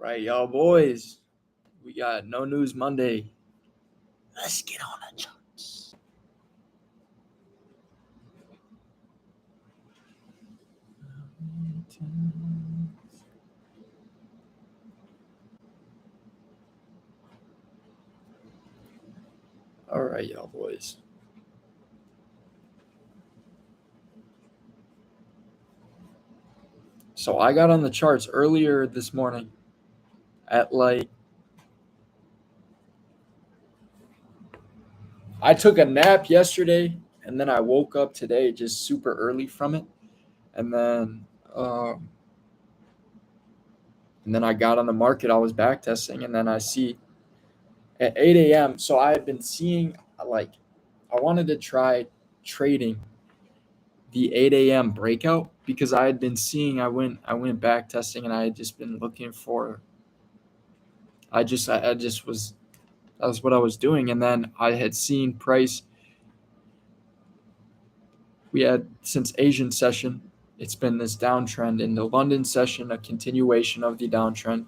right, y'all boys. We got no news Monday. Let's get on the charts. All right, y'all boys. So I got on the charts earlier this morning at I took a nap yesterday and then I woke up today just super early from it. And then um, and then I got on the market. I was back testing and then I see at 8 a.m. So I had been seeing I wanted to try trading the 8 a.m. breakout because I had been seeing I went back testing and I had just been looking for I just was that was what I was doing. And then I had seen price we had since Asian session, it's been this downtrend. In the London session, a continuation of the downtrend.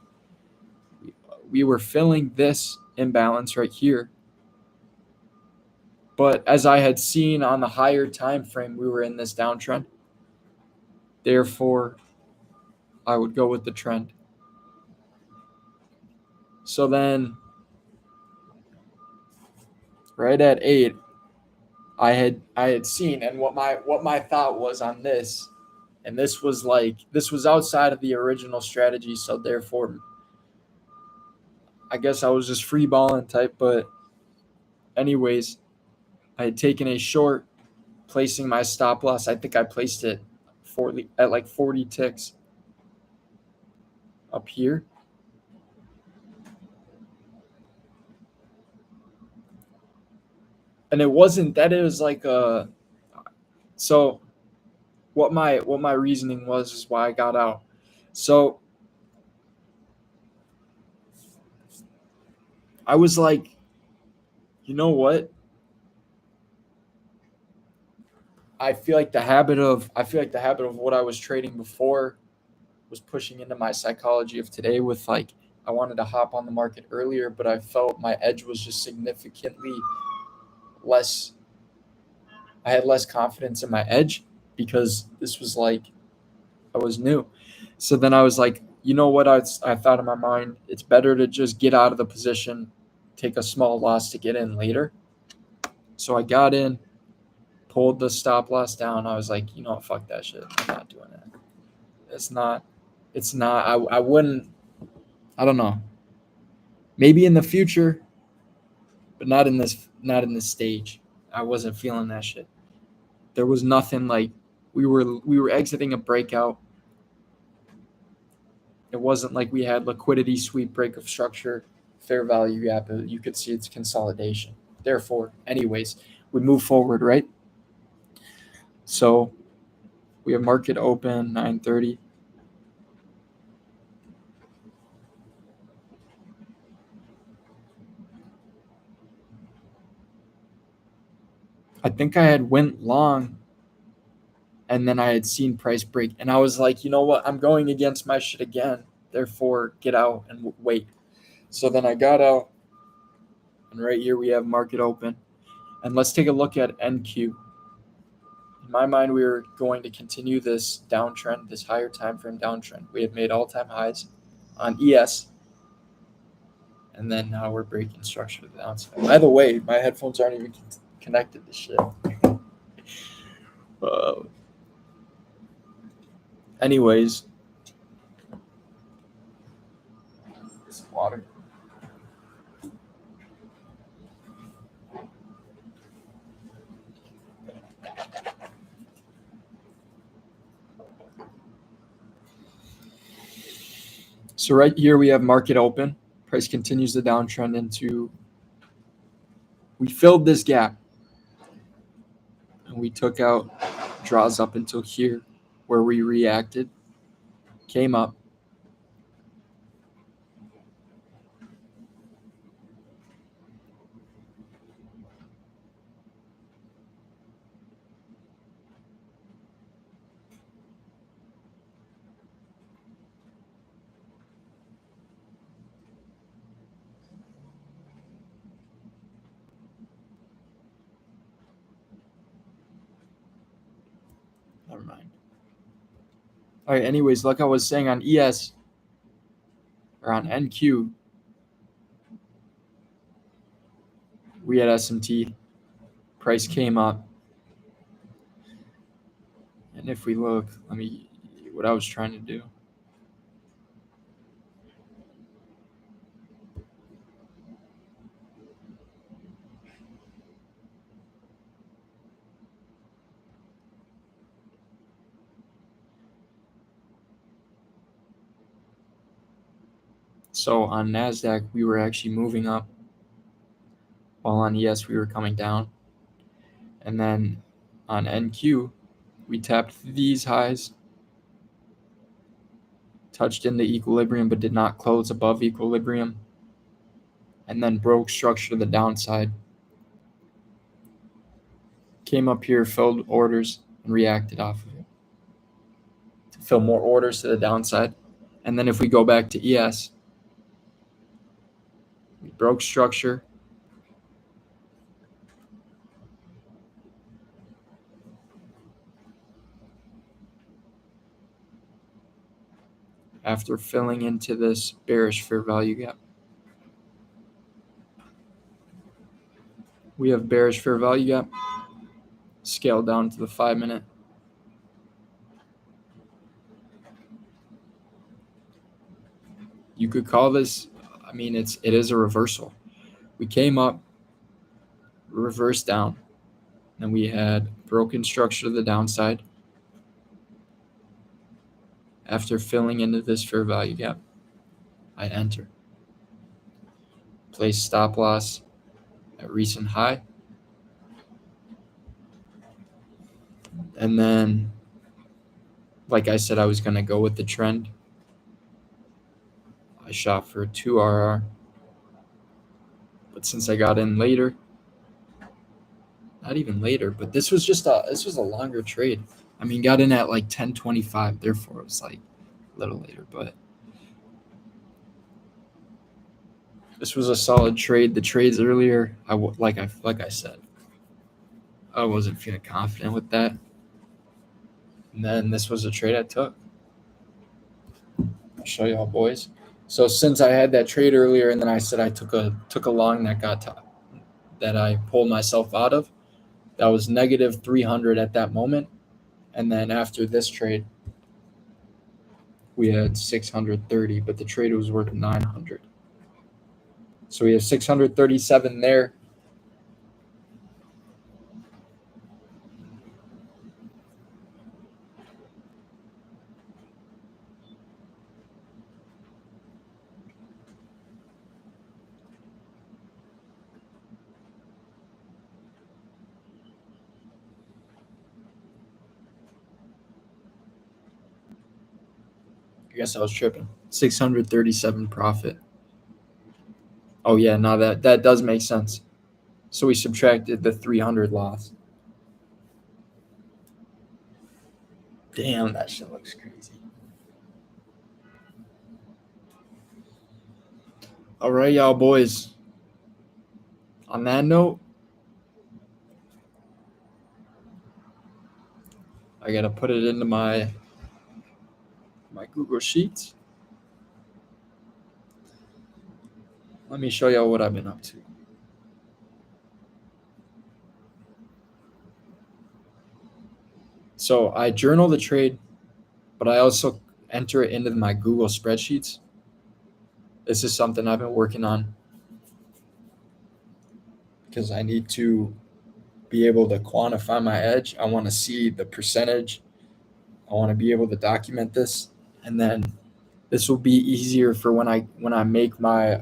We were filling this imbalance right here. But as I had seen on the higher time frame, we were in this downtrend. Therefore, I would go with the trend. So then right at 8, I had seen, and what my thought was on this, and this was outside of the original strategy, so therefore I guess I was just free balling type. But anyways, I had taken a short, placing my stop loss. I think I placed it at 40 ticks up here. And it wasn't that it was so what my reasoning was is why I got out. So I was like, you know what? I feel like the habit of what I was trading before was pushing into my psychology of today with I wanted to hop on the market earlier, but I felt my edge was just significantly less. I had less confidence in my edge because this was I was new. So then I was like, you know what? I thought in my mind, it's better to just get out of the position, take a small loss to get in later. So I got in, pulled the stop loss down. I was like, you know what? Fuck that shit. I'm not doing that. It's not. I wouldn't. I don't know. Maybe in the future, but not in this. Not in this stage. I wasn't feeling that shit. There was nothing we were exiting a breakout. It wasn't like we had liquidity sweep, break of structure, fair value gap. You could see its consolidation. Therefore, anyways, we move forward, right? So we have market open 9:30. I think I had went long and then I had seen price break and I was like, you know what? I'm going against my shit again. Therefore, get out and wait. So then I got out and right here we have market open. And let's take a look at NQ. In my mind, we were going to continue this downtrend, this higher time frame downtrend. We had made all-time highs on ES, and then now we're breaking structure to the downside. By the way, my headphones aren't even connected to shit. Anyways, this water. So right here we have market open. Price continues the downtrend into. We filled this gap, and we took out draws up until here, where we reacted, came up. Never mind. All right. Anyways, like I was saying on ES or on NQ, we had SMT. Price came up. And if we look, what I was trying to do. So on NASDAQ, we were actually moving up, while on ES, we were coming down. And then on NQ, we tapped these highs, touched into equilibrium, but did not close above equilibrium, and then broke structure to the downside. Came up here, filled orders, and reacted off of it to fill more orders to the downside. And then if we go back to ES, we broke structure. After filling into this bearish fair value gap. We have bearish fair value gap. Scale down to the 5-minute. You could call this, it is a reversal. We came up, reversed down, and we had broken structure to the downside. After filling into this fair value gap, I enter. Place stop loss at recent high. And then, like I said, I was going to go with the trend. I shot for a 2 RR. But since I got in later, not even later, but this was a longer trade. Got in at like 10:25, therefore it was like a little later, but this was a solid trade. The trades earlier, like I said, I wasn't feeling confident with that. And then this was a trade I took. I'll show y'all, boys. So since I had that trade earlier, and then I said I took a long that I pulled myself out of, that was negative 300 at that moment. And then after this trade, we had 630, but the trade was worth 900. So we have 637 there. I guess I was tripping. 637 profit. Oh yeah, no, that does make sense. So we subtracted the 300 loss. Damn, that shit looks crazy. All right, y'all boys. On that note, I gotta put it into my Google Sheets. Let me show y'all what I've been up to. So I journal the trade, but I also enter it into my Google spreadsheets. This is something I've been working on because I need to be able to quantify my edge. I want to see the percentage. I want to be able to document this, and then this will be easier for when I make my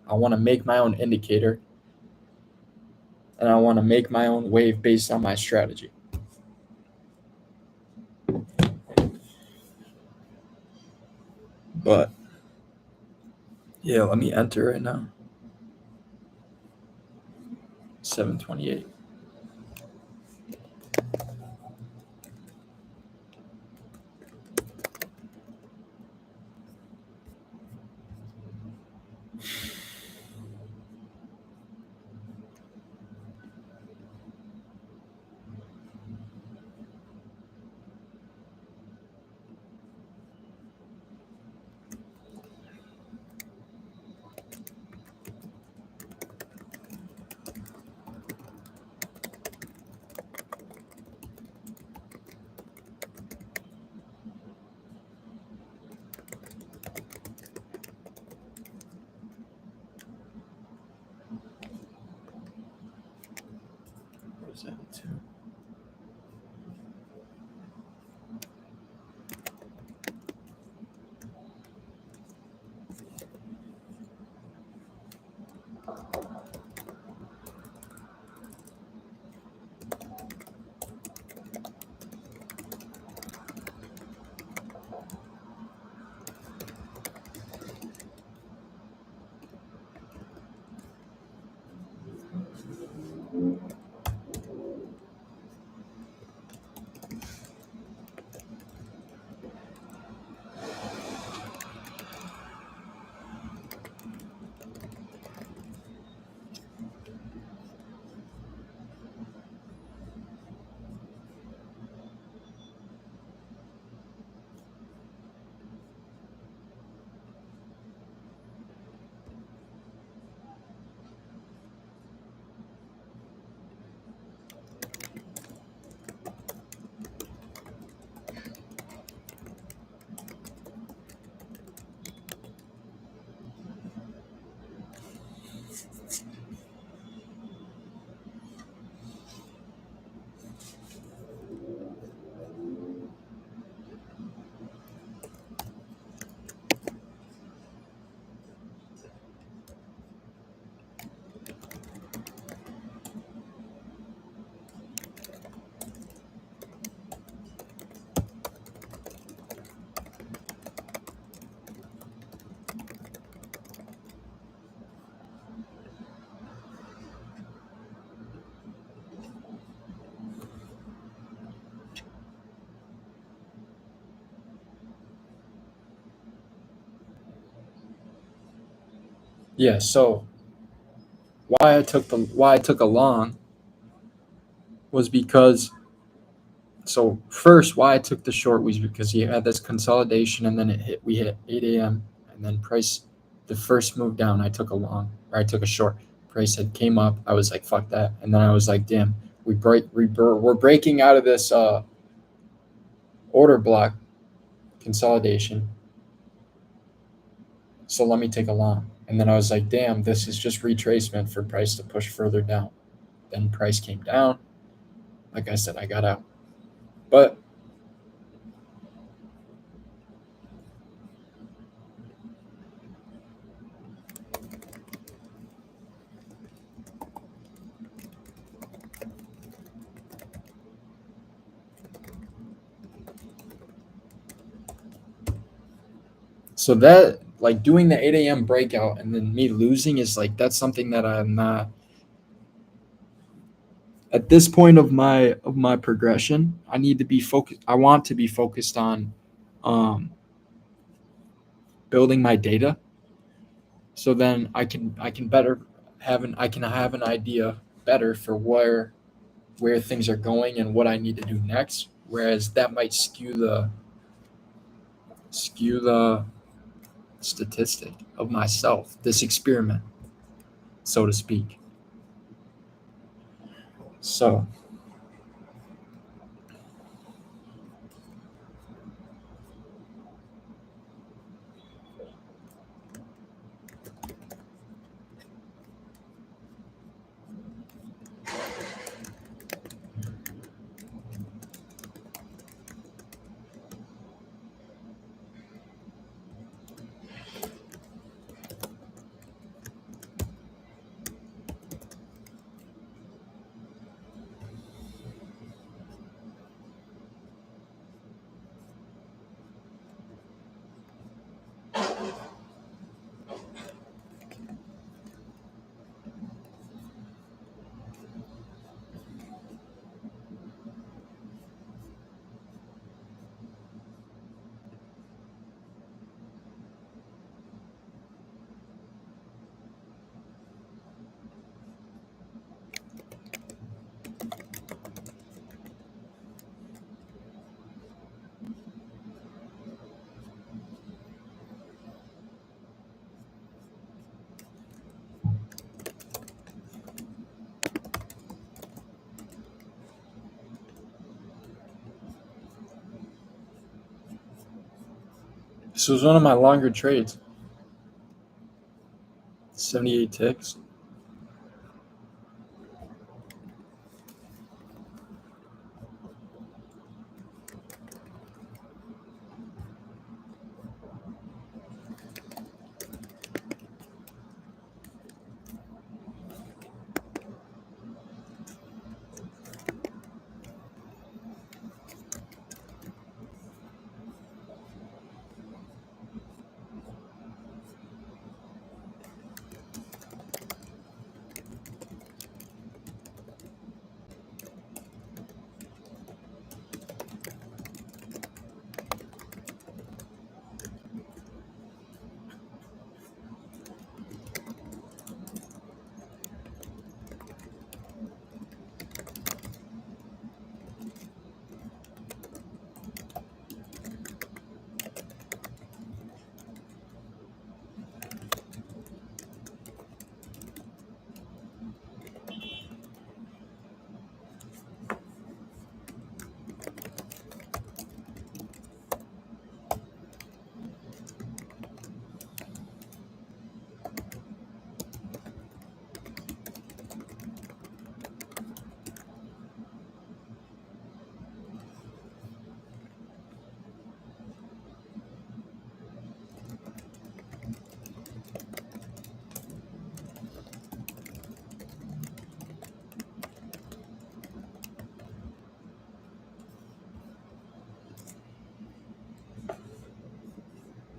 I want to make my own indicator, and I want to make my own wave based on my strategy. But yeah, let me enter right now. 728. 72. Yeah, so why I took a long was because, so first why I took the short was because you had this consolidation and then we hit 8 a.m. and then price, the first move down I took a long, or I took a short. Price had came up, I was like fuck that, and then I was like damn, we're breaking out of this order block consolidation, so let me take a long. And then I was like damn, this is just retracement for price to push further down. Then price came down, like I said, I got out. But so that, like, doing the 8 a.m. breakout and then me losing is like, that's something that I'm not, at this point of my progression. I need to be focused. I want to be focused on um, building my data, so then I can better have an idea better for where things are going and what I need to do next. Whereas that might skew the statistic of myself, this experiment, so to speak. So this was one of my longer trades. 78 ticks.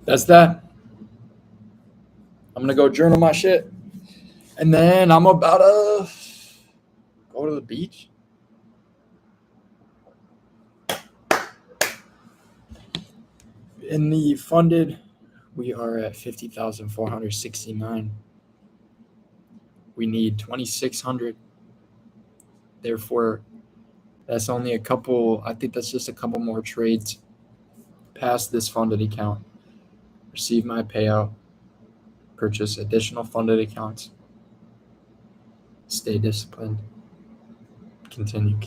That's that. I'm gonna go journal my shit, and then I'm about to go to the beach. In the funded, we are at 50,469. We need 2,600. Therefore, that's only a couple. I think that's just a couple more trades past this funded account. Receive my payout. Purchase additional funded accounts. Stay disciplined. Continue.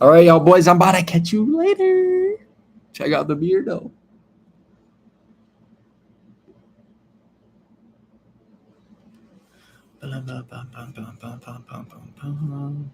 All right, y'all boys. I'm about to catch you later. Check out the beer though. Bum, bum, bum, bum, bum, bum, bum, bum, bum.